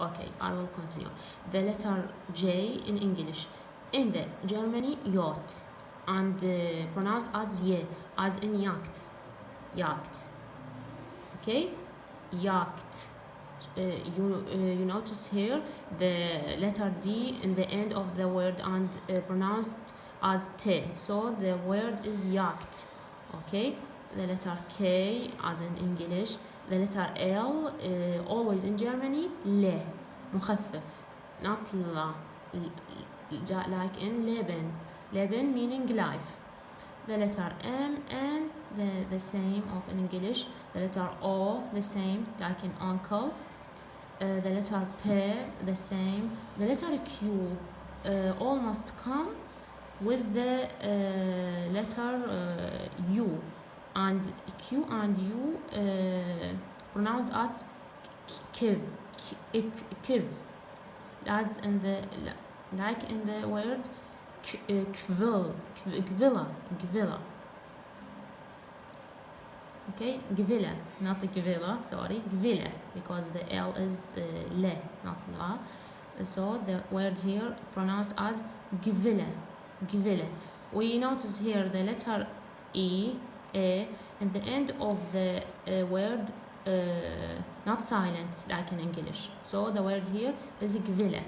Okay, I will continue. The letter J in English. In the Germany, yacht, and pronounced as ye, as in yacht. Yacht. Okay, yacht. You notice here the letter D in the end of the word and pronounced as T. So the word is yacht. Okay, the letter K as in English. The letter L always in Germany le مخفف not la like in Leben. Leben meaning life. The letter M and the same of in English. The letter O the same like in uncle. The letter P the same. The letter Q almost come with the letter U, and Q and U pronounced as kiv, kiv. That's in the like in the word kvilla. Okay, gvilla, not gvilla, sorry, gvilla, because the L is le, not la. So the word here pronounced as gvilla. We notice here the letter E, A, and the end of the word not silent like in English. So the word here is gvilla.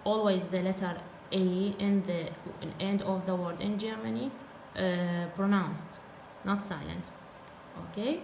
Always the letter A in the end of the word in Germany pronounced, not silent. Okay.